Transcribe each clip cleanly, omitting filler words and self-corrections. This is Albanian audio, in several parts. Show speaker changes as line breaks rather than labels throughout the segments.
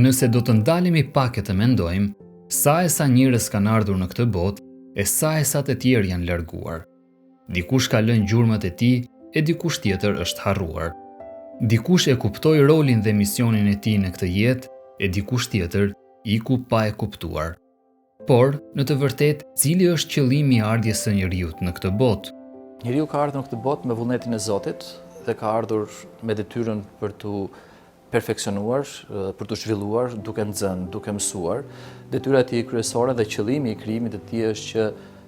Nëse do të ndalemi pak e të mendojmë, sa e sa njerëz kanë ardhur në këtë botë, e sa të tjerë janë larguar. Dikush ka lënë gjurmët e tij e dikush tjetër është harruar. Dikush e kuptoi rolin dhe misionin e tij në këtë jetë e dikush tjetër iku pa e kuptuar. Por, në të vërtetë, cili është qëllimi i ardhjes së njeriut në këtë botë?
Njeriu ka ardhur në këtë botë me vullnetin e Zotit dhe ka ardhur me detyrën për të perfeksionuar, për të zhvilluar, duke nxënë, duke mësuar. Detyra e tij kryesore dhe qëllimi i krijimit të tij është që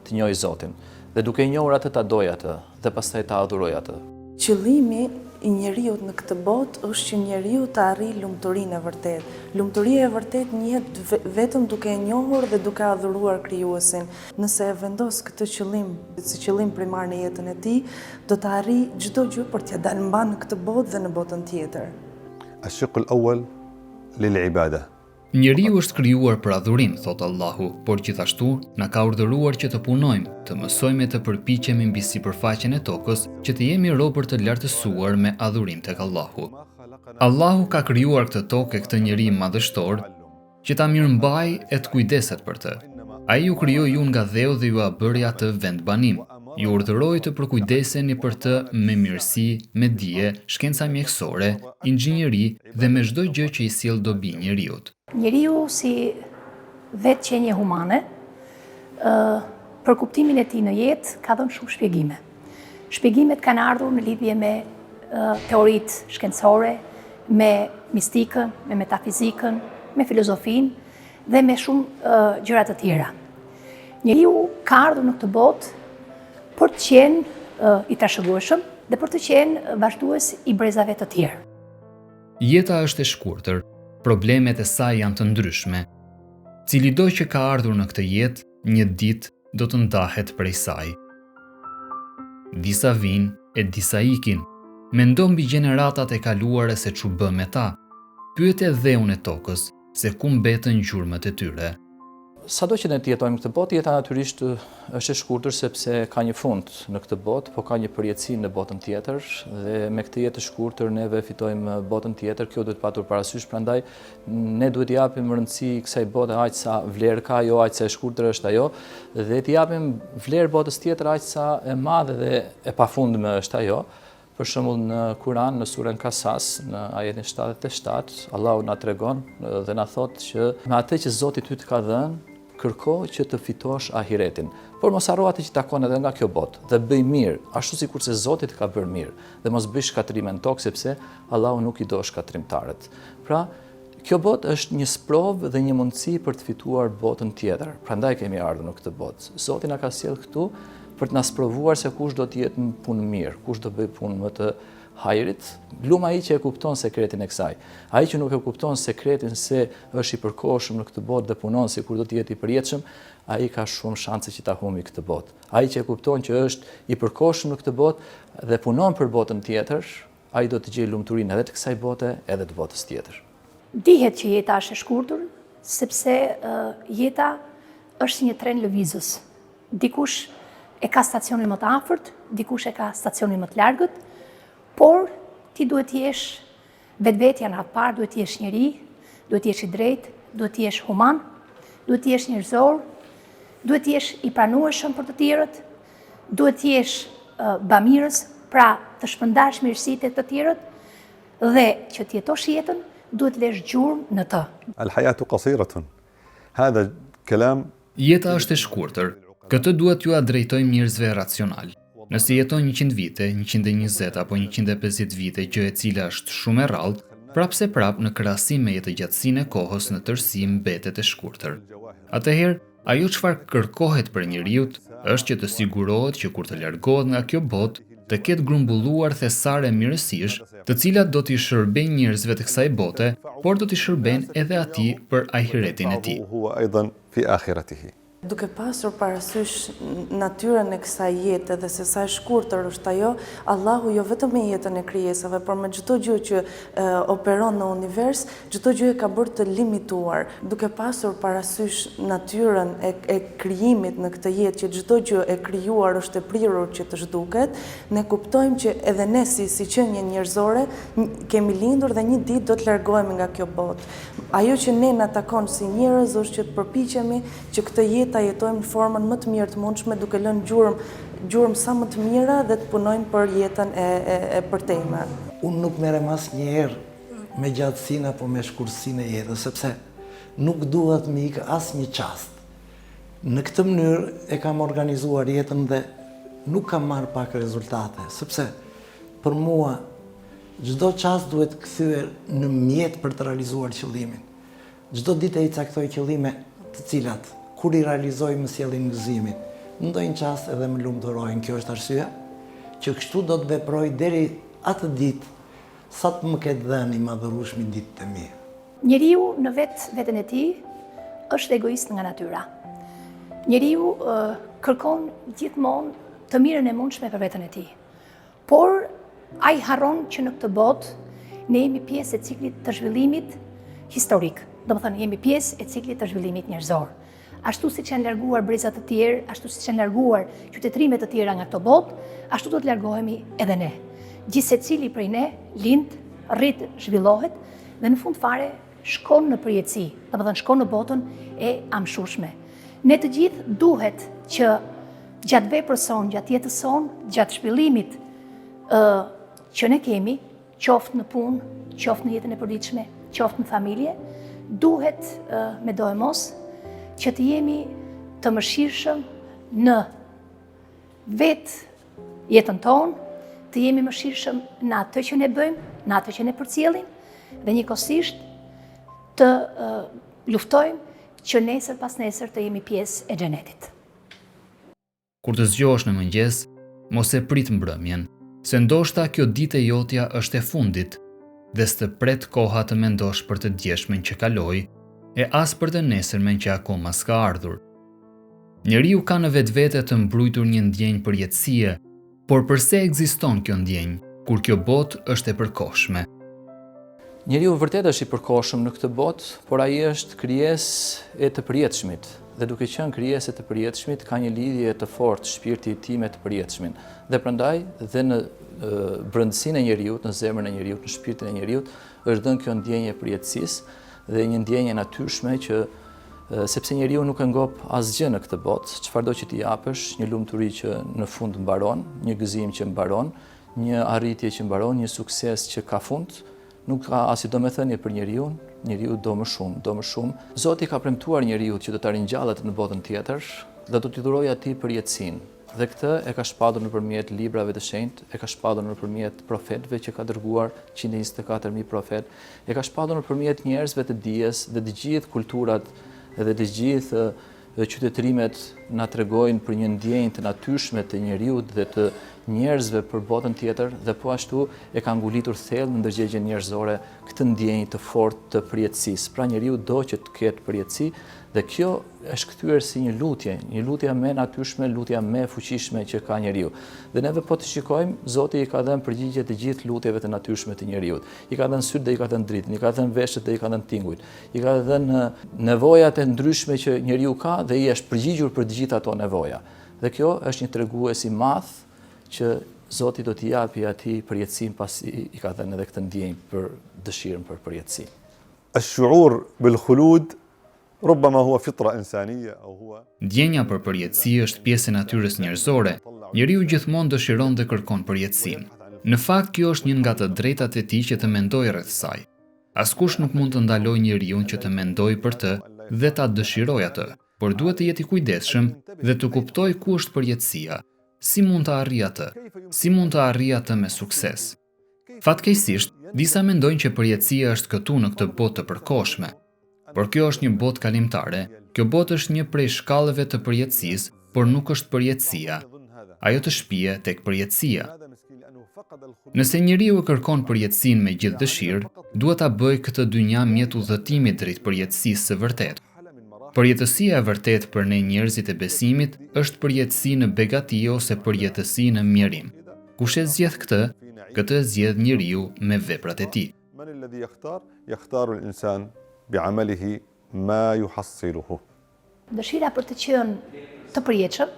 të njohë Zotin. Dhe duke i njohur atë ta dojë atë dhe pastaj ta adhurojë atë.
Qëllimi i njeriut në këtë botë është që njeriu të arrijë lumturinë e vërtetë. Lumturia e vërtetë njihet vetëm duke e njohur dhe duke adhuruar Krijuesin. Nëse e vendos këtë qëllim si qëllim primar në jetën e tij, do të arrijë çdo gjë për t'ia dalë mban në këtë botë dhe në botën tjetër.
الشق الأول للعبادة.
Njeriu është krijuar për adhurim, thot Allahu, por gjithashtu na ka urdhëruar që të punojmë, të mësojmë e të përpiqemi mbi sipërfaqen e tokës, që të jemi robër të lartësuar me adhurim tek Allahu. Allahu ka krijuar këtë tokë e këtë njeri madhështor që ta mirëmbajë e të kujdeset për të. Ai ju krijoi ju nga dheu dhe ju a bëri atë vend banim. Ju urdhëroi të përkujdeseni për të me mirësi, me dije, shkenca mjekësore, inxhinieri dhe me çdo gjë që i sjell dobi njeriut.
Njeriu si vetë qenje humane, për kuptimin e tij në jetë ka dhënë shumë shpjegime. Shpjegimet kanë ardhur në lidhje me teoritë shkencore, me mistikën, me metafizikën, me filozofinë dhe me shumë gjëra të tjera. Njeriu ka ardhur në këtë botë për të qenë i trashëgueshëm dhe për të qenë vazhdues i brezave të tjerë.
Jeta është e shkurtër, problemet e saj janë të ndryshme. Cilido që ka ardhur në këtë jetë, një ditë do të ndahet prej saj. Disa vinë e disa ikin. Mendo mbi gjeneratat e kaluara se ç'u bë me ta. Pyet e dheun e tokës se ku mbetën gjurmët e tyre.
Sado që ne të jetojmë këtë botë, jeta natyrisht është e shkurtër sepse ka një fund në këtë botë, po ka një përjetësi në botën tjetër dhe me këtë jetë të shkurtër neve fitojmë botën tjetër. Kjo duhet patur parasysh, prandaj ne duhet t'i japim rëndësi kësaj bote aq sa vlerë ka, jo aq sa e shkurtër është ajo, dhe t'i japim vlerë botës tjetër aq sa e madhe dhe e pafundme është ajo. Për shembull në Kur'an, në surën Kasas, në ajetin 77, Allahu na tregon dhe na thotë që me atë që Zoti ty të ka dhënë, kërko që të fitosh ahiretin. Por mos harro atë që takon edhe nga kjo botë dhe bëj mirë, ashtu sikur se Zoti të ka bërë mirë, dhe mos bëj shkatrime në tokë sepse Allahu nuk i do shkatrimtarët. Pra, kjo botë është një sprovë dhe një mundësi për të fituar botën tjetër. Prandaj kemi ardhur në këtë botë. Zoti na ka sjellë këtu për të na sprovuar se kush do të jetë në punë mirë, kush do bëj punë më të hajrit. Lum ai që e kupton sekretin e kësaj. Ai që nuk e kupton sekretin se është i përkohshëm në këtë botë dhe punon sikur do të jetë i përjetshëm, ai ka shumë shanse që ta humbi këtë botë. Ai që e kupton që është i përkohshëm në këtë botë dhe punon për botën tjetër, ai do të gjejë lumturinë edhe të kësaj bote, edhe të botës tjetër.
Dihet që jeta është e shkurtër, sepse jeta është një tren lëvizës. Dikush e ka stacionin më të afërt, dikush e ka stacionin më të largët, por ti duhet të jesh vetvetja në atë parë, duhet të jesh njeri, duhet të jesh i drejtë, duhet të jesh human, duhet të jesh njerëzor, duhet të jesh i pranueshëm për të tjerët, duhet të jesh bamirës, pra të shpërndash mirësitë e të tjerët, dhe që të jetosh jetën, duhet të lësh gjurmë në të.
الحياة قصيرة. هذا كلام.
Jeta është e shkurtër. Këtë duhet ju a drejtojmë njerëzve racional. Nëse jeton 100 vite, 120 apo 150 vite, gjë e cila është shumë e rrallë, prapse prap në krahasim me jetëgjatësinë e kohës në tërësi mbetet e shkurtër. Atëherë, ajo çfarë kërkohet për njeriu është që të sigurohet që kur të largohet nga kjo botë, të ketë grumbulluar thesare mirësish, të cilat do t'i shërbejnë njerëzve të kësaj bote, por do t'i shërbejnë edhe atij për ahiretin e tij.
Duke pasur parasysh natyrën e kësaj jete dhe se sa e shkurtër është ajo, Allahu jo vetëm me jetën e krijesave, por me çdo gjë që operon në univers, çdo gjë e ka bërë të limituar. Duke pasur parasysh natyrën e krijimit në këtë jetë, që çdo gjë e krijuar është e prirur që të zhduket, ne kuptojmë që edhe ne si qenie njerëzore kemi lindur dhe një ditë do të largohemi nga kjo botë. Ajo që ne na takon si njerëz është që të përpiqemi që këtë jetë ta jetojmë në formën më të mirë të mundshme, duke lënë gjurmë sa më të mira dhe të punojmë për jetën e përtejme.
Unë nuk merrem asnjëherë me gjatësinë apo me shkurtësinë e jetës, sepse nuk duhet më ikë asnjë çast. Në këtë mënyrë e kam organizuar jetën dhe nuk kam marrë pak rezultate, sepse për mua çdo çast duhet kthyer në mjet për të realizuar qëllimin. Çdo ditë i caktoj qëllime të cilat kur i realizoj më sjellin gëzimin. Në ndonjë çast edhe më lumturojnë. Kjo është arsyeja që kështu do të veproj deri atë ditë sa të më ketë dhënë i madhërueshmi ditët e mia.
Njeriu në veten e tij është egoist nga natyra. Njeriu kërkon gjithmonë të mirën e mundshme për veten e tij. Por ai harron që në këtë botë ne jemi pjesë e ciklit të zhvillimit historik. Domethënë jemi pjesë e ciklit të zhvillimit njerëzor. Ashtu si që janë larguar brezat të tjerë, ashtu si që janë larguar qytetrimet të tjera nga këto botë, ashtu do të largohemi edhe ne. Gjithsecili prej ne lind, rrit, zhvillohet dhe në fund fare shkon në përjetësi, domethënë shkon në botën e amshueshme. Ne të gjithë duhet që gjatë veprës sonë, gjatë jetës sonë, gjatë zhvillimit që ne kemi, qoftë në punë, qoftë në jetën e përditshme, qoftë në familje, duhet me do e mos që të jemi të mëshirshëm në vetë jetën tonë, të jemi mëshirshëm në atë që ne bëjmë, në atë që ne përcjellim, dhe njëkohësisht të luftojmë që nesër pas nesër të jemi pjesë e xhenetit.
Kur të zgjohesh në mëngjes, mos e prit mbrëmjen, se ndoshta kjo ditë e jotja është e fundit, dhe s'të pret koha të mendosh për të djeshmen që kaloi, e as për të nesërmen që akoma s'ka ardhur. Njeriu ka në vetvete të mbrujtur një ndjenjë përjetësie, por përse ekziston kjo ndjenjë, kur kjo botë është e përkohshme?
Njeriu vërtet është i përkohshëm në këtë botë, por ai është krijesë e të përjetshmit. Dhe duke qenë krijesë e të përjetshmit, ka një lidhje të fortë shpirti i tij me të përjetshmin. Dhe prandaj dhe në brendësinë e njeriut, në zemrën e njeriut, në shpirtin e njeriut, është dhënë kjo ndjenjë e përjetësisë dhe një ndjenjë natyrshme që sepse njeriu nuk e ngop asgjë në këtë botë, çfarëdo që t'i japësh, një lumturi që në fund mbaron, një gëzim që mbaron, një arritje që mbaron, një sukses që ka fund, nuk ka asnjë domethënie për njeriu do më shumë. Zoti ka premtuar njeriu që do ta ringjallet në botën tjetër dhe do t'i dhurojë atij përjetësinë. Dhe këtë e ka shpadur nëpërmjet librave të shenjtë, e ka shpadur nëpërmjet profetëve që ka dërguar 124.000 profet, e ka shpadur nëpërmjet njerëzve të dijes dhe të gjithë kulturat dhe të gjithë qytetrimet na tregojnë për një ndjenjë të natyrshme të njeriut dhe të njerëzve për botën tjetër dhe po ashtu e ka ngulitur thellë në ndërgjegjen njerëzore këtë ndjenjë të fortë të përjetësisë. Pra njeriu do që të ketë përjetësi dhe kjo është kthyer si një lutje më natyrshme, lutja më e fuqishme që ka njeriu. Dhe neve po të shikojmë, Zoti i ka dhënë përgjigje të gjithë lutjeve të natyrshme të njeriut. I ka dhënë sytë dhe i ka dhënë dritën, i ka dhënë veshët dhe i ka dhënë tingujt, i ka dhënë nevojat e ndryshme që njeriu ka dhe i është përgjigjur për të gjitha ato nevoja. Dhe kjo është një tregues i madh që Zoti do t'i japi atij përjetësinë pasi i ka dhënë edhe këtë ndjenjë për dëshirën për përjetësi.
الشعور بالخلود ربما هو فطرة إنسانية أو هو
Ndjenja për përjetësi është pjesë e natyrës njerëzore. Njeriu gjithmonë dëshiron dhe kërkon përjetësinë. Në fakt, kjo është një nga të drejtat e tij që të mendojë rreth saj. Askush nuk mund të ndalojë njeriu që të mendojë për të dhe ta dëshirojë atë, por duhet të jetë i kujdesshëm dhe të kuptojë ku është përjetësia, si mund të arrijë atë, si mund të arrijë atë me sukses. Fatkeqësisht, disa mendojnë që përjetësia është këtu në këtë botë të përkohshme. Por kjo është një botë kalimtare, kjo botë është një prej shkallëve të përjetësisë, por nuk është përjetësia. Ajo të shpije tek përjetësia. Nëse njeriu e kërkon përjetësinë me gjithë dëshirë, duhet ta bëjë këtë dynja mjet udhëtimit drejt përjetësisë së vërtetë. Përjetësia e vërtet për ne njerëzit e besimit është përjetësi në begati ose përjetësi në mjerim. Kush e zgjedh këtë e zgjedh njeriu me veprat e tij.
من الذي يختار الإنسان بعمله ما يحصله.
Dëshira për të qenë të përjetshëm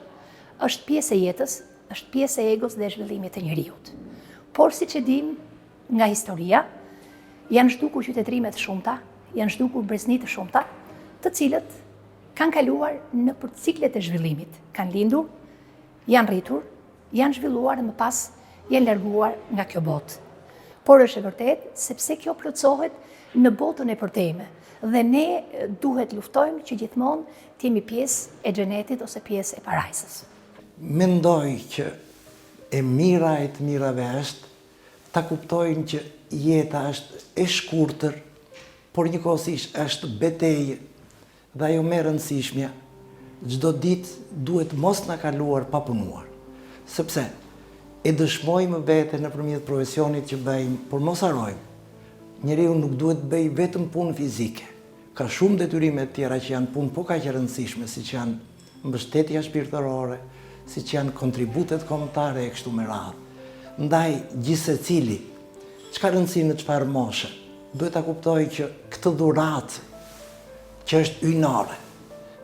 është pjesë e jetës, është pjesë e egos dhe zhvillimit të njeriut. Por siç e dim nga historia, janë zhdukur qytetrime të shumta, janë zhdukur brezni të shumta, të cilët kanë kaluar në për ciklet e zhvillimit, kanë lindur, janë rritur, janë zhvilluar dhe më pas janë larguar nga kjo botë. Por është e vërtet, sepse kjo plotësohet në botën e përtejme dhe ne duhet luftojmë që gjithmonë të jemi pjesë e xhenetit ose pjesë e parajsës.
Mendoj që e mira e të mirave është ta kuptojnë që jeta është e shkurtër, por njëkohësisht është betejë dhe ajo më e rëndësishmja, çdo ditë duhet mos na kaluar pa punuar. Sepse e dëshmojmë vete nëpërmjet profesionit që bëjmë, por mos harrojmë. Njeriu nuk duhet bëj vetëm punë fizike. Ka shumë detyrime të tjera që janë punë po kaq e rëndësishme, siç janë mbështetja shpirtërore, siç janë kontributet kombëtare e kështu me radhë. Ndaj gjithsecili, çka rëndësi në çfarë moshe, duhet ta kuptojë që këtë dhuratë që është ynore,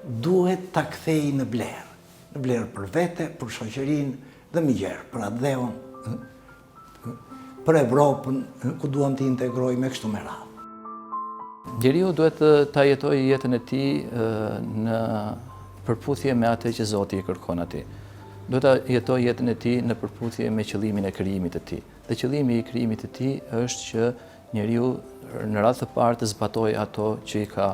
duhet ta kthejë në blerë për vete, për shoqërinë dhe më gjerë, për atë dheun, për Evropën, ku duam të integrojmë me kështu me radhë.
Njeriu duhet ta jetojë jetën e tij në përputhje me atë që Zoti i kërkon atij. Duhet ta jetojë jetën e tij në përputhje me qëllimin e krijimit të tij. Dhe qëllimi i krijimit të tij është që njeriu në radhë të parë të zbatojë ato që i ka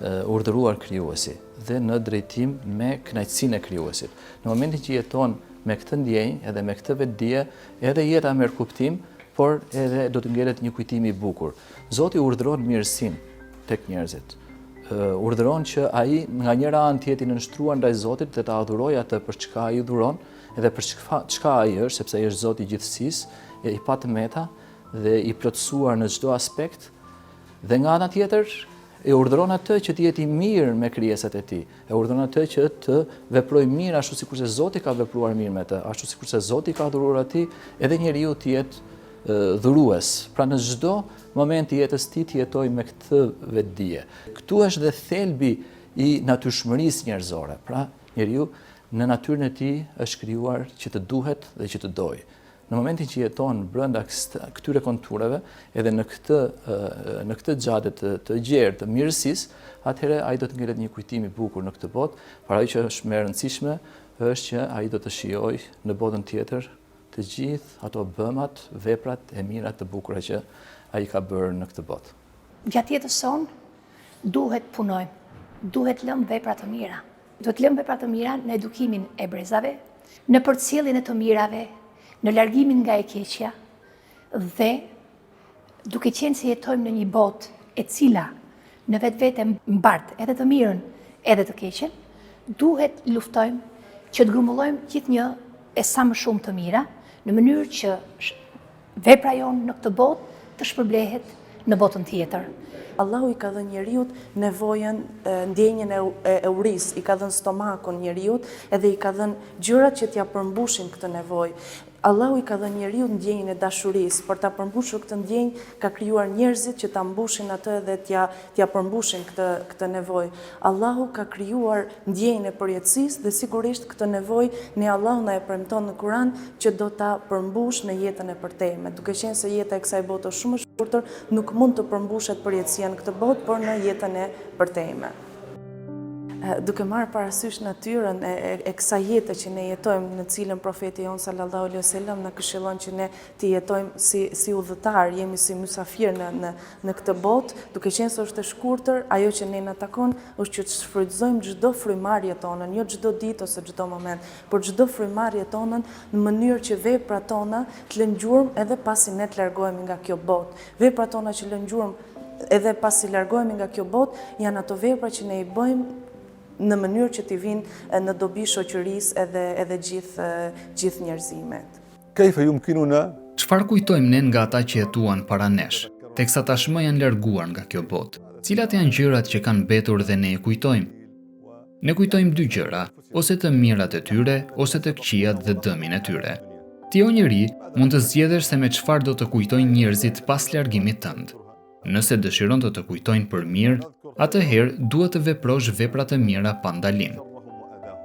urdhëruar krijuesi dhe në drejtim me kënaqësinë e krijuesit. Në momentin që jeton me këtë ndjenjë edhe me këtë vetdije, edhe jeta merr kuptim, por edhe do të ngjelet një kujtim i bukur. Zoti urdhëron mirësinë tek njerëzit. Urdhëron që ai nga njëra anë të jetë i nënshtruar ndaj Zotit dhe ta adhurojë atë për çka ai dhuron, edhe për çka ai është, sepse ai është Zoti i gjithësisë, i patëmeta dhe i plotësuar në çdo aspekt. Dhe nga ana tjetër e urdhëron atë që të jetë i mirë me krijesat e tij. E urdhëron atë që të veprojë mirë ashtu sikurse Zoti ka vepruar mirë me të, ashtu sikurse Zoti ka dhuruar atij, edhe njeriu të jetë dhurues. Pra në çdo moment i jetës tij të jetojë me këtë vetdije. Ktu është dhe thelbi i natyrshmërisë njerëzore. Pra njeriu në natyrën e tij është krijuar që të duhet dhe që të dojë. Në momentin që jeton brenda këtyre kontureve, edhe në këtë xhade të gjerë të mirësisë, atëherë ai do të ngjelet një kujtim i bukur në këtë botë, por ajo që është më e rëndësishme është që ai do të shijojë në botën tjetër të gjithë ato bëmat, veprat e mira të bukura që ai ka bërë në këtë botë.
Gjatë jetës sonë duhet punojmë, duhet lëmë vepra të mira. Duhet lëmë vepra të mira në edukimin e brezave, në përcjelljen e të mirave, në largimin nga e keqja dhe duke qenë se jetojmë në një botë e cila në vetvete mbart edhe të mirën edhe të keqen, duhet luftojmë që të grumbullojmë gjithnjë e sa më shumë të mira, në mënyrë që vepra jonë në këtë botë të shpërblehet në botën tjetër.
Allahu i ka dhënë njeriut nevojën, ndjenjën e uris, i ka dhënë stomakun njeriut, edhe i ka dhënë gjërat që t'ja përmbushin këtë nevojë. Allahu i ka dhënë njeriut ndjenjën e dashurisë, për ta përmbushur këtë ndjenjë ka krijuar njerëzit që ta mbushin atë dhe t'ja përmbushin këtë nevojë. Allahu ka krijuar ndjenjën e përjetësisë dhe sigurisht këtë nevojë ne Allahu na e premton në Kur'an që do ta përmbush në jetën e përtejme. Duke qenë se jeta e kësaj bote është shumë e shkurtër, nuk mund të përmbushet përjetësia në këtë botë, por në jetën e përtejme. Duke marrë parasysh natyrën e kësaj jete që ne jetojmë, në cilën profeti jon sallallahu alaihi wasallam na këshillon që ne të jetojmë si udhëtar, jemi si mysafir në këtë botë, duke qenë se është e shkurtër, ajo që ne na takon është që të shfrytëzojmë çdo frymarrje tonën, jo çdo ditë ose çdo moment, por çdo frymarrje tonën në mënyrë që veprat tona të lënë gjurmë edhe pasi ne të largohemi nga kjo botë. Veprat tona që lënë gjurmë edhe pasi largohemi nga kjo botë janë ato vepra që ne i bëjmë në mënyrë që t'i vinë në dobi shoqërisë edhe gjithë njerëzimet.
كيف يمكننا
Çfarë kujtojmë ne nga ata që jetuan para nesh, teksa tashmë janë larguar nga kjo botë? Cilat janë gjërat që kanë mbetur dhe ne e kujtojmë? Ne kujtojmë dy gjëra, ose të mirat e tyre, ose të këqijat dhe dëmin e tyre. Ti o njeri mund të zgjedhësh se me çfarë do të kujtojnë njerëzit pas largimit tënd. Nëse dëshiron të kujtojnë për mirë, atëherë duhet të veprosh vepra të mira pa ndalim.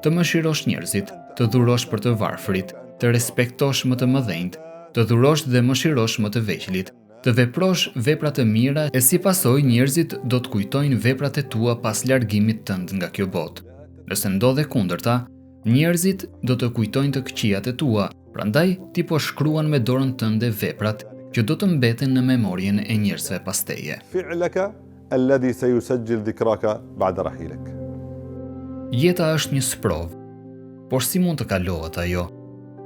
Të mëshirosh njerëzit, të dhurosh për të varfrit, të respektosh më të mëdhenjt, të dhurosh dhe mëshirosh më të vegjëlit, të veprosh vepra të mira e si pasojë njerëzit do të kujtojnë veprat e tua pas largimit tënd nga kjo botë. Nëse ndodhe kundërta, njerëzit do të kujtojnë të këqijat e tua, prandaj ti po shkruan me dorën tënde veprat që do të mbeten në memorien e njerëzve pasteje.
فعلك الذي سيسجل ذكراك بعد رحيلك.
Jeta është një sprov, por si mund të kalohet ajo?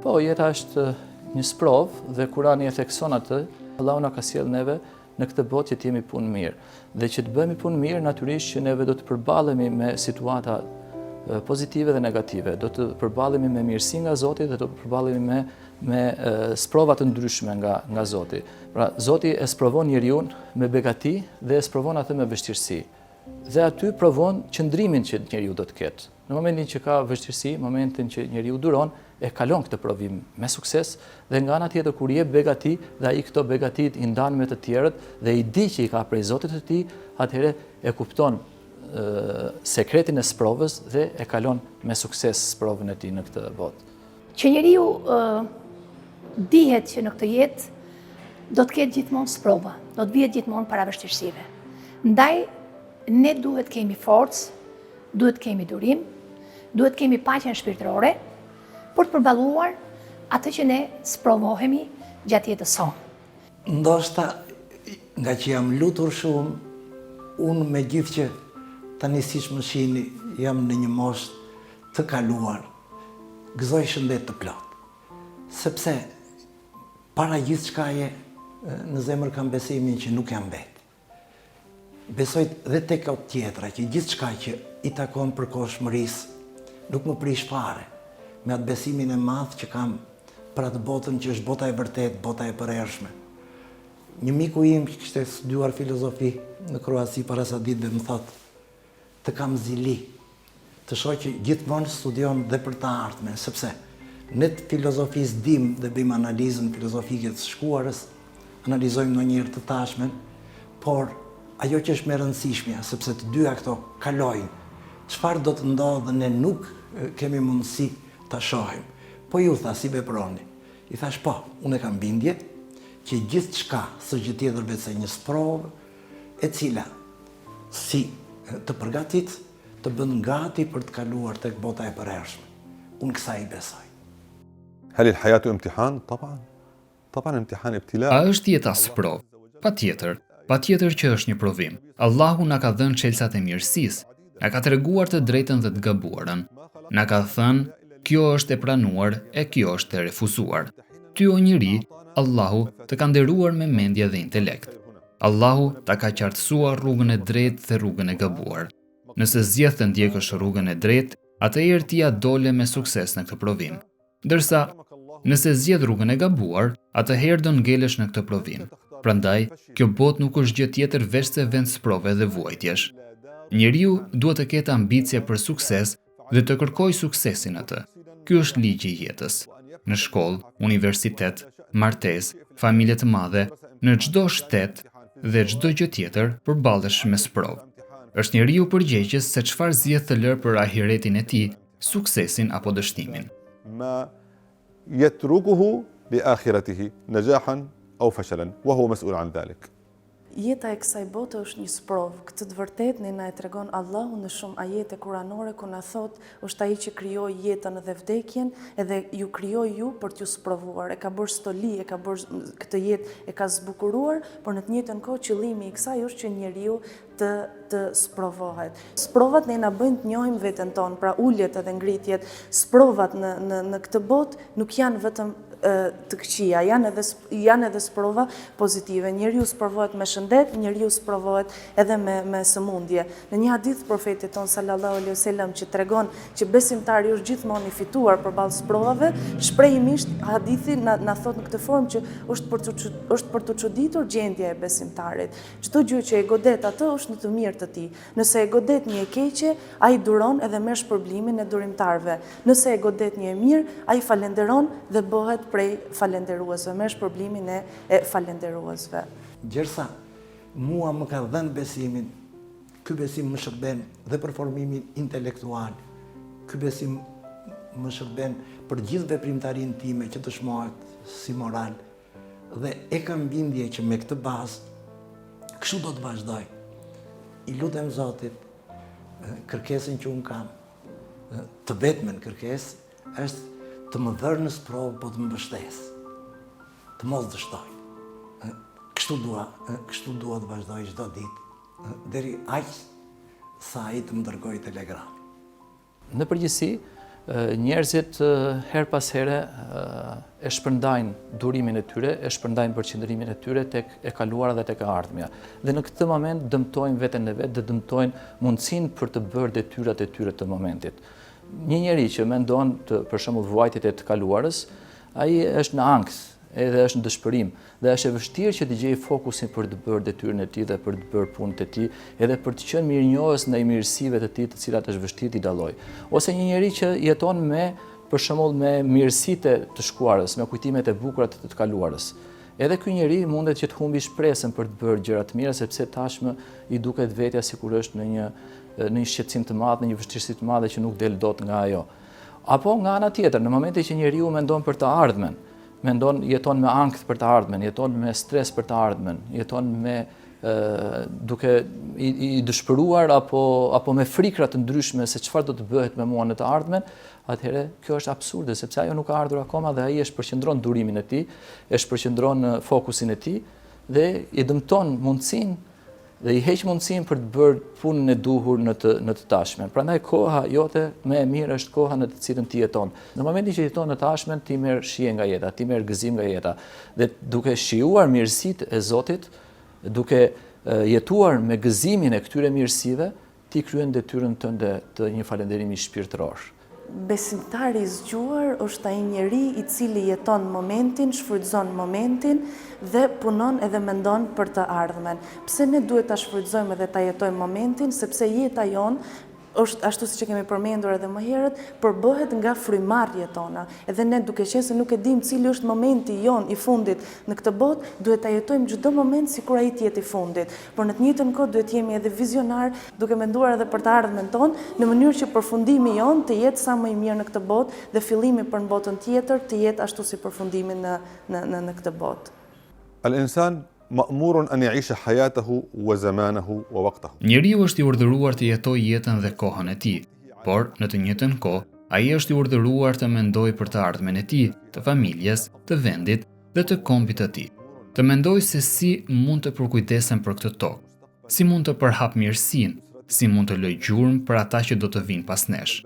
Po, jeta është një sprov dhe Kurani e thekson atë, Allahu na ka sjell neve në këtë botë që të jemi punë mirë. Dhe që të bëhemi punë mirë, natyrisht që neve do të përballemi me situata pozitive dhe negative. Do të përballemi me mirësi nga Zoti dhe do të përballemi me sprova të ndryshme nga Zoti. Pra, Zoti e sprovon njeriu me begati dhe e sprovon atë me vështirësi. Dhe aty provon qëndrimin që njeriu do të ketë. Në momentin që ka vështirësi, momentin që njeriu duron, e kalon këtë provim me sukses dhe nga ana tjetër kur jep begati dhe ai këto begatit i ndan me të tjerët dhe i di që i ka prej Zotit të tij, atëherë e kupton sekretin e sprovës dhe e kalon me sukses sprovën e tij në këtë botë.
Që njeriu dihet që në këtë jetë do të ketë gjithmonë sprova, do të vihet gjithmonë para vështirësive. Ndaj ne duhet kemi forcë, duhet kemi durim, duhet kemi paqen shpirtërore për të përballuar atë që ne sprovohemi gjatë jetës sonë.
Ndoshta, nga që jam lutur shumë, unë me gjithë që tani siç më shihni jam në një moshë të kaluar, gëzoj shëndet të plot. Sepse para gjithçkaje në zemër kam besimin që nuk jam vetë. Besoj dhe tek o tjetra që gjithçka që i takon përkohshmërisë nuk më prish fare, me atë besimin e madh që kam për atë botën që është bota e vërtet, bota e përhershme. Një miku im që kishte studiuar filozofi në Kroaci para sa ditëve më thotë, të kam zili, të shoh që gjithmonë studion dhe për të ardhmen, sepse ne të filozofisë dim dhe bëjmë analizën filozofike të shkuarës, analizojmë ndonjëherë të tashmen, por ajo që është më e rëndësishmja, sepse të dyja këto kalojnë, çfarë do të ndodhë ne nuk kemi mundësi ta shohim. Po ju tha si veproni? I thash po, unë kam bindje që gjithçka s'është gjë tjetër veçse një sprovë e cila si të përgatit, të bën gati për të kaluar tek bota e përhershme. Unë kësaj besoj.
هل الحياة امتحان؟ طبعا امتحان ابتلاء.
A është jeta sprov? Patjetër që është një provim. Allahu na ka dhënë çelësat e mirësisë, na ka treguar të drejtën dhe të gabuarën. Na ka thënë, kjo është e pranuar e kjo është e refuzuar. Ty o njeri, Allahu të ka nderuar me mendje dhe intelekt. Allahu ta ka qartësuar rrugën e drejtë dhe rrugën e gabuar. Nëse zgjedh të ndjekësh rrugën e drejtë, atëherë ti ja dole me sukses në këtë provim. Ndërsa, nëse zgjedh rrugën e gabuar, atëherë do ngelesh në këtë provim. Prandaj, kjo botë nuk është gjë tjetër veç se vend sprove dhe vuajtjesh. Njeriu duhet të ketë ambicie për sukses dhe të kërkojë suksesin atë. Ky është ligji i jetës. Në shkollë, universitet, martesë, familje të madhe, në çdo shtet dhe çdo gjë tjetër përballesh me sprovë. Është njeriu përgjegjës se çfarë zgjedh të lërë për ahiretin e tij, suksesin apo dështimin.
ما يتركه لآخرته نجاحا أو فشلا وهو مسؤول عن ذلك.
Jeta e kësaj bote është një sprovë. Këtë të vërtetë ne na e tregon Allahu në shumë ajete kuranore ku na thot është ai që krijoi jetën dhe vdekjen, edhe ju krijoi ju për t'ju sprovuar. E ka bërë stoli, e ka bërë këtë jetë, e ka zbukuruar, por në të njëjtën kohë qëllimi i kësaj është që njeriu të sprovohet. Sprovat ne na bëjnë të njohim veten tonë, pra uljet edhe ngritjet, sprovat në këtë botë nuk janë vetëm të këqija, janë edhe sprova pozitive. Njeriu sprovohet me shëndet, njeriu sprovohet edhe me sëmundje. Në një hadith profetit ton sallallahu alaihi wasallam që tregon që besimtari është gjithmonë i fituar përballë sprovave, shprehimisht hadithi na thot në këtë formë që është për të çuditur gjendja e besimtarit. Çdo gjë që e godet atë është në të mirë të tij. Nëse e godet një e keqe, ai duron edhe merr shpërblimin e durimtarëve. Nëse e godet një e mirë, ai falenderon dhe bëhet prej falenderuesve, merr shpërblimin e falenderuesve.
Gjersa, mua më ka dhënë besimin, ky besim më shërben dhe për formimin intelektual, ky besim më shërben për gjithë veprimtarinë time që të shmohet si moral, dhe e kam bindje që me këtë bazë, kështu do të vazhdoj. I lutem Zotit, kërkesën që unë kam, të vetmen kërkesë, është të më dhërë në sprovë, po të më mbështes, të mos dështoj. Kështu dua të vazhdoj çdo ditë, deri aq sa ai të më dërgoj telegram.
Në përgjithësi, njerëzit her pas here e shpërndajnë durimin e tyre, e shpërndajnë përqendrimin e tyre tek e kaluara dhe tek e ardhmja. Dhe në këtë moment dëmtojnë veten e vet dhe dëmtojnë mundësinë për të bërë detyrat e tyre të momentit. Një njeri që mendon për shembull vuajtjet e të kaluarës, ai është në ankth, edhe është në dëshpërim, dhe është e vështirë që të gjejë fokusin për të bërë detyrën e tij dhe për të bërë punët e tij, edhe për të qenë mirënjohës ndaj mirësive të tij, të cilat është vështirë t'i dallojë. Ose një njeri që jeton për shembull me mirësitë të shkuarës, me kujtimet e bukura të kaluarës. Edhe ky njeri mundet që të humbi shpresën për të bërë gjëra të mira, sepse tashmë i duket vetja sikur është në një shqetësim të madh, në një vështirësi të madhe që nuk del dot nga ajo. Apo nga ana tjetër, në momentin që njeriu mendon për të ardhmen, jeton me ankth për të ardhmen, jeton me stres për të ardhmen, jeton me duke i dëshpëruar apo me frikra të ndryshme se çfarë do të bëhet me mua në të ardhmen, atëherë kjo është absurde, sepse ajo nuk ka ardhur akoma dhe ai e shpërqendron durimin e tij, e shpërqendron fokusin e tij dhe i dëmton mundësinë dhe i heq mundësinë për të bërë punën e duhur në të tashmen. Prandaj koha jote më e mirë është koha në të cilën ti jeton. Në momentin që jeton në të tashmen, ti merr shije nga jeta, ti merr gëzim nga jeta. Dhe duke shijuar mirësitë e Zotit, duke jetuar me gëzimin e këtyre mirësive, ti kryen detyrën tënde të një falënderimi shpirtëror.
Besimtari i zgjuar është ai njeri i cili jeton momentin, shfrytëzon momentin dhe punon edhe mendon për të ardhmen. Pse ne duhet ta shfrytëzojmë edhe ta jetojmë momentin, sepse jeta jonë është ashtu siç e kemi përmendur edhe më herët, përbëhet nga frymarrjet tona. Edhe ne duke qenë se nuk e dim cili është momenti jon i fundit në këtë botë, duhet ta jetojmë çdo moment sikur ai të jetë i fundit. Por në të njëjtën kohë duhet jemi edhe vizionar, duke menduar edhe për të ardhmen tonë, në mënyrë që përfundimi jon të jetë sa më i mirë në këtë botë dhe fillimi për në botën tjetër të jetë ashtu si përfundimi në këtë botë.
Al-insan ma'murun an ya'isha hayatahu wa zamanahu wa waqtahu.
Njeriu është i urdhëruar të jetojë jetën dhe kohën e tij, por në të njëjtën kohë ai është i urdhëruar të mendojë për të ardhmen e tij, të familjes, të vendit dhe të kombit të tij. Të mendojë se si mund të përkujdesen për këtë tokë, si mund të përhap mirësinë, si mund të lëjë gjurmë për ata që do të vinë pas nesh.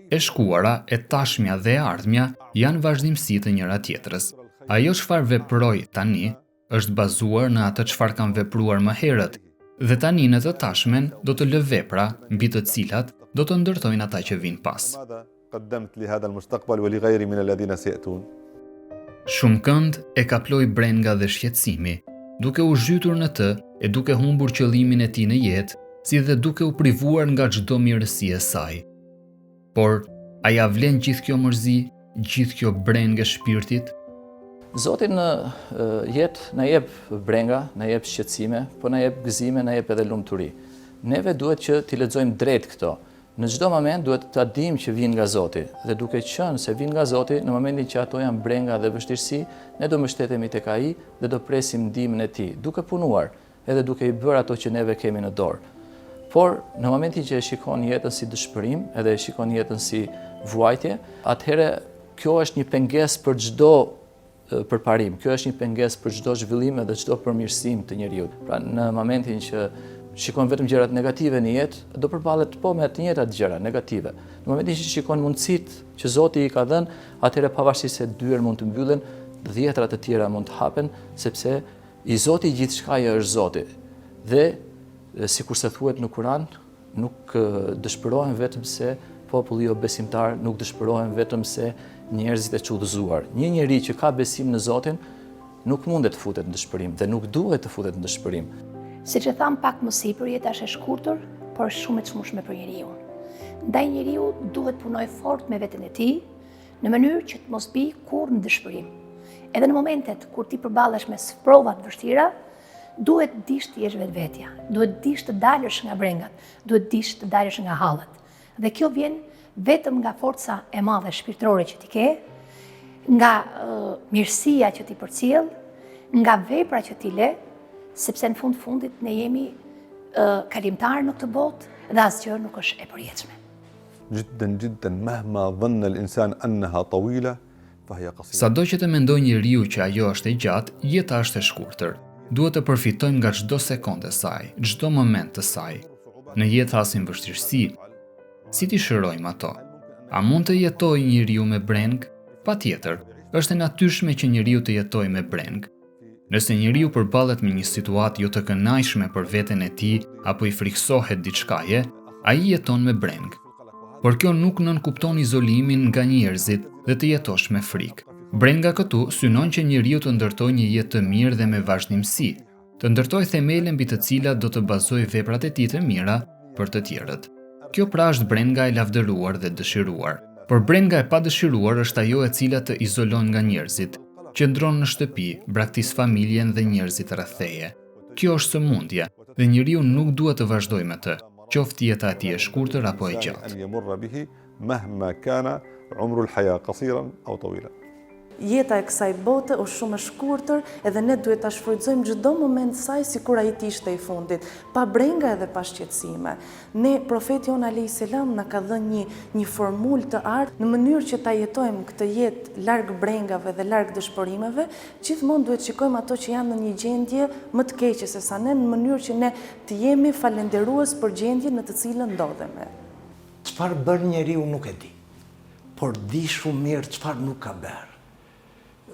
E shkuara, e tashmja dhe e ardhmja janë vazhdimsi të njëra tjetrës. Ajo çfarë veproj tani është bazuar në atë çfarë kam vepruar më herët, dhe tani në të tashmen do të lë vepra mbi të cilat do të ndërtojnë ata që vinë pas. Shumë kënd e kaploi brenga dhe shqetësimi, duke u zhytur në të e duke humbur qëllimin e tij në jetë, si dhe duke u privuar nga çdo mirësi e saj. Por a ja vlen gjithë kjo mërzi, gjithë kjo brengë e shpirtit?
Zoti në jetë na jep brenga, na jep shqetësime, po na jep gëzime, na jep edhe lumturi. Neve duhet që t'i lexojmë drejt këto. Në çdo moment duhet ta dimë që vijnë nga Zoti dhe duke qenë se vijnë nga Zoti, në momentin që ato janë brenga dhe vështirësi, ne do mbështetemi tek ai dhe do presim ndihmën e tij, duke punuar, edhe duke i bërë ato që neve kemi në dorë. Por në momentin që e shikon jetën si dëshpërim, edhe e shikon jetën si vuajtje, atëherë kjo është një pengesë për çdo përparim. Kjo është një pengesë për çdo zhvillim dhe çdo përmirësim të njeriut. Pra në momentin që shikon vetëm gjërat negative në jetë, do përballet po me të njëjtat gjëra negative. Në momentin që shikon mundësitë që Zoti i ka dhënë, atëherë pavarësisht se dyert mund të mbyllen, dhjetëra të tjera mund të hapen, sepse i Zoti gjithçkaja është Zoti. Dhe sikur se thuhet në Kur'an, nuk dëshpërohen vetëm se populli jo besimtar, nuk dëshpërohen vetëm se njerëzit e çudhëzuar. Një njeri që ka besim në Zotin nuk mundet të futet në dëshpërim dhe nuk duhet të futet në dëshpërim.
Siç e tham pak më sipër, jeta është e shkurtër, por është shumë e çmueshme për njeriu. Ndaj njeriu duhet punoj fort me veten e tij, në mënyrë që të mos bi kurrë në dëshpërim. Edhe në momentet kur ti përballesh me sprova të vështira, duhet dish të jesh vetvetja, duhet dish të dalësh nga brengat, duhet dish të dalësh nga hallet. Dhe kjo vjen vetëm nga forca e madhe shpirtërore që ti ke, nga mirësia që ti përcjell, nga vepra që ti le, sepse në fundit ne jemi kalimtar në këtë botë dhe asgjë nuk është e përjetshme.
جدا جدا مهما ظن الإنسان أنها طويلة فهي قصيرة.
Sado që të mendoj njeriu që ajo është e gjatë, jeta është e shkurtër. Duhet të përfitojmë nga çdo sekondë e saj, çdo moment të saj. Në jetë hasin vështirësi. Si t'i shërojmë ato? A mund të jetojë njeriu me breng? Patjetër, është e natyrshme që njeriu të jetojë me breng. Nëse njeriu përballet me një situatë jo të kënaqshme për veten e tij apo i friksohet diçkaje, ai jeton me breng. Por kjo nuk nënkupton izolimin nga njerëzit dhe të jetosh me frikë. Brenga këtu synon që njeriu të ndërtojë një jetë të mirë dhe me vazhdimsi, të ndërtojë themele mbi të cilat do të bazojë veprat e tij të mira për të tjerët. Kjo pra është brenga e lavdëruar dhe dëshiruar. Por brenga e padëshiruar është ajo e cila të izolon nga njerëzit, qëndron në shtëpi, braktis familjen dhe njerëzit rreth teje. Kjo është sëmundje dhe njeriu nuk duhet të vazhdojë me të, qoftë jeta e tij e shkurtër apo e gjatë.
Jeta e kësaj bote është shumë e shkurtër edhe ne duhet ta shfrytëzojmë çdo moment saj sikur ai të ishte i fundit, pa brenga edhe pa shqetësime. Ne profeti jon alayhis salam na ka dhënë një formulë të artë në mënyrë që ta jetojmë këtë jetë larg brengave dhe larg dëshpërimeve, gjithmonë duhet shikojmë ato që janë në një gjendje më të keqe se sa ne, në mënyrë që ne të jemi falënderues për gjendjen në të cilën ndodhemi.
Çfarë bën njeriu nuk e di, por di shumë mirë çfarë nuk ka bërë.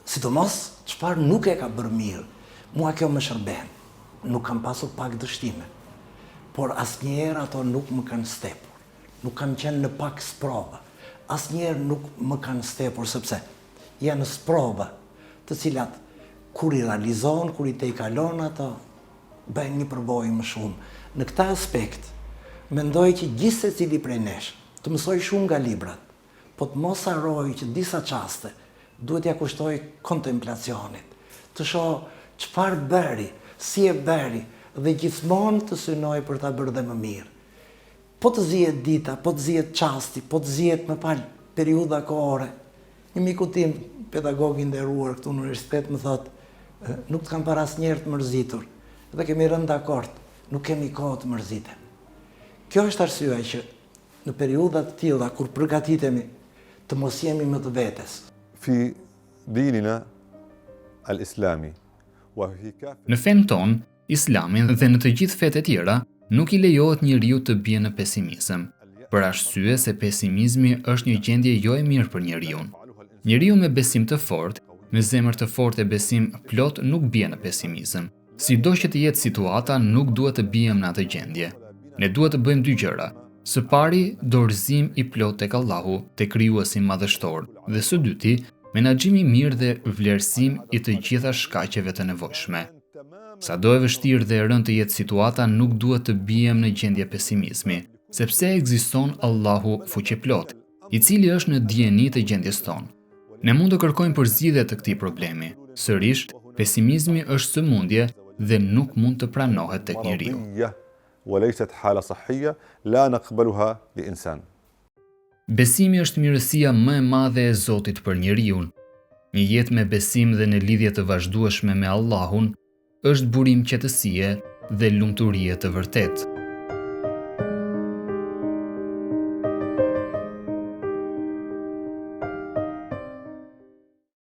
Sidomos, çfarë nuk e ka bërë mirë, mua kjo më shërben. Nuk kam pasur pak dështime, por asnjëherë ato nuk më kanë stepur. Nuk kam qenë në pak sprova. Asnjëherë nuk më kanë stepur, sepse janë sprova të cilat kur i realizon, kur i te i kalon ato, bëjnë një përbojë më shumë. Në këta aspekt, mendoj që gjithë secili prej nesh të mësoj shumë nga librat, po të mos harroj që disa çaste duhet ja kushtoj kontemplacionit, të shoh çfarë bëri, si e bëri dhe gjithmonë të synoj për ta bërë dhe më mirë. Po të zihet dita, po të zihet çasti, po të zihet më fal periudha kohore. Një miku tim, pedagog i nderuar këtu në universitet, më thotë, nuk të kam parë asnjëherë të mërzitur. Dhe kemi rënë dakord, nuk kemi kohë të mërzitemi. Kjo është arsyeja që në periudha të tilla kur përgatitemi të mos jemi më të vetes.
في ديننا الإسلامي وفي كافة
Në fen ton, Islamin dhe në të gjithë fetë e tjera, nuk i lejohet njeriu të bie në pesimizëm, për arsye se pesimizmi është një gjendje jo e mirë për njeriu. Njeriu me besim të fortë, me zemër të fortë e besim plot nuk bie në pesimizëm. Sido që të jetë situata, nuk duhet të bijem në atë gjendje. Ne duhet të bëjmë dy gjëra. Së pari, dorëzim i plot tek Allahu, tek krijuesi madhështor, dhe së dyti, menaxhimi i mirë dhe vlerësim i të gjitha shkaqeve të nevojshme. Sado e vështirë dhe e rëndë të jetë situata, nuk duhet të bijem në gjendje pesimizmi, sepse ekziston Allahu fuqiplot, i cili është në dijeni të gjendjes tonë. Ne mund të kërkojmë përzgjidhje të këtij problemi. Sërish, pesimizmi është sëmundje dhe nuk mund të pranohet tek njeriu.
وليست حالة صحية لا نقبلها لإنسان.
Besimi është mirësia më e madhe e Zotit për njeriu. Një jetë me besim dhe në lidhje të vazhdueshme me Allahun është burim qetësie dhe lumturie të vërtetë.